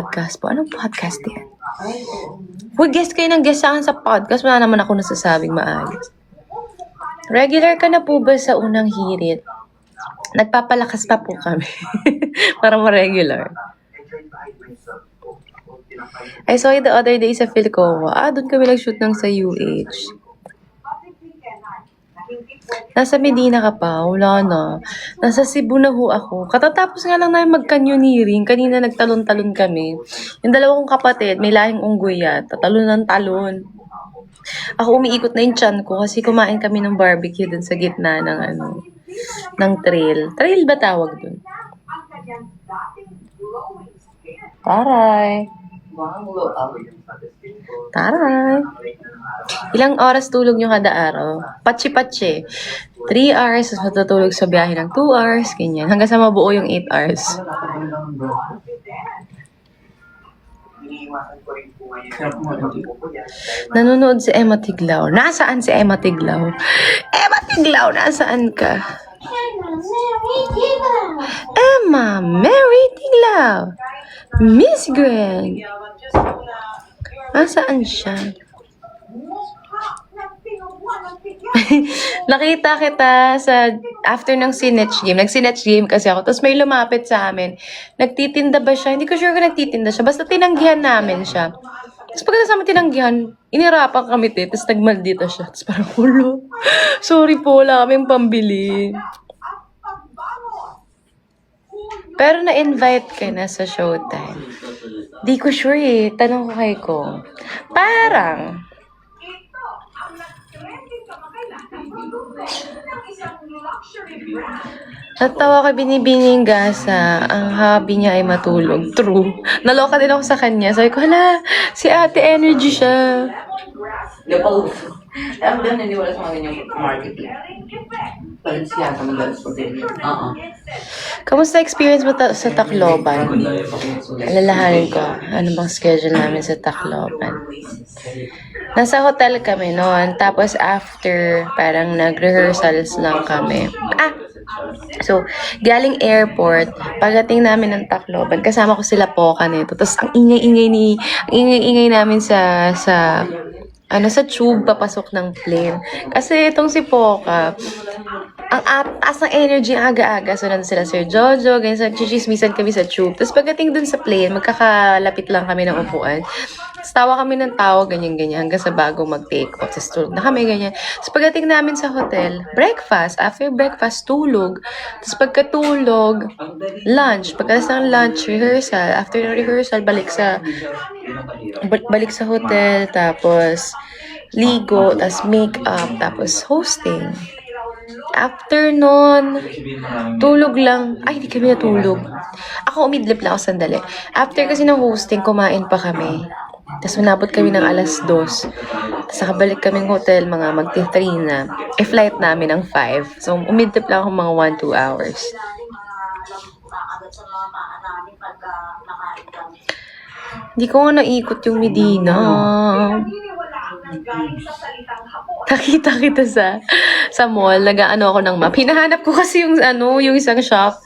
Podcast po. Anong podcast yan? Huwag guest kayo ng guest sa akin sa podcast. Wala naman ako nasasabing maayos. Regular ka na po ba sa unang hirit? Nagpapalakas pa po kami. Para ma-regular. I saw you the other day sa Philcoa. Doon kami nag-shoot ng sa UH. Nasa Medina ka pa? Wala na. Nasa Cebu na ho ako. Katatapos nga lang namin mag-canyoneering. Kanina nagtalon-talon kami. Yung dalawang kapatid, may lahing unggoy yan. Tatalon ng talon. Ako umiikot na yung tiyan ko kasi kumain kami ng barbecue dun sa gitna ng ng trail. Trail ba tawag dun? Taray. Taray. Ilang oras tulog nyo kada araw? Patsi-patsi. 3 hours, matutulog sa biyahe ng 2 hours, ganyan. Hanggang sa mabuo yung 8 hours. Nanonood si Emma Tiglao. Nasaan si Emma Tiglao? Emma Tiglao, nasaan ka? Emma Mary Tiglao. Miss Grand. Nasaan siya? Nakita kita sa after ng Sinetch game. Nag-Sinetch game kasi ako. Tapos may lumapit sa amin. Nagtitinda ba siya? Hindi ko sure kung nagtitinda siya. Basta tinanggihan namin siya. Tapos pagkatapos tinanggihan, inirapan kami tapos nagmaldita siya. Tapos parang, hulo. Sorry po, wala kaming pambili. Pero na-invite ka na sa showtime. Di ko sure eh. Tanong ko kay Kong. Parang, natawa ka binibining gasa. Ang hobby niya ay matulog. True. Naloka din ako sa kanya. Sabi ko, hala, si ate energy siya. Ako din naniwala sa mga ganyang marketing. Balenciaga, madalas ko din. Kamusta experience mo sa Tacloban? Alalahanin ko, ano bang schedule namin sa Tacloban? Nasa hotel kami noon, tapos after, parang nag-rehearsals lang kami. So, galing airport, pagdating namin ng Tacloban, kasama ko sila Poca nito. Tapos, ang ingay-ingay namin sa tube, papasok ng plane. Kasi itong si Poca, ang taas ng energy, ang aga-aga. So, nandun sila Sir Jojo, ganyan, chichismisan kami sa tube. Tapos, pagdating dun sa plane, magkakalapit lang kami ng upuan. Tapos, tawa kami ng tawa, ganyan-ganyan, hanggang sa bago mag-take off. Tapos, tulog na kami, ganyan. Tapos, pagdating namin sa hotel, breakfast. After breakfast, tulog. Tapos, pagkatulog, lunch. Pagkatapos ng lunch, rehearsal. After ng rehearsal, balik sa hotel. Tapos, ligo. Tapos, make-up. Tapos, hosting. After nun, tulog lang. Ay, di kami natulog. Ako, umidlip lang ako sandali. After kasi ng hosting, kumain pa kami. Tapos manabot kami ng 2:00. Tapos nakabalik kaming hotel, mga magti-3 na. Flight namin ng 5. So, umidlip lang ako mga 1-2 hours. Hindi ko nga naikot yung Medina. Nakita kita sa mall, nag-ano ako ng map. Hinahanap ko kasi yung isang shop.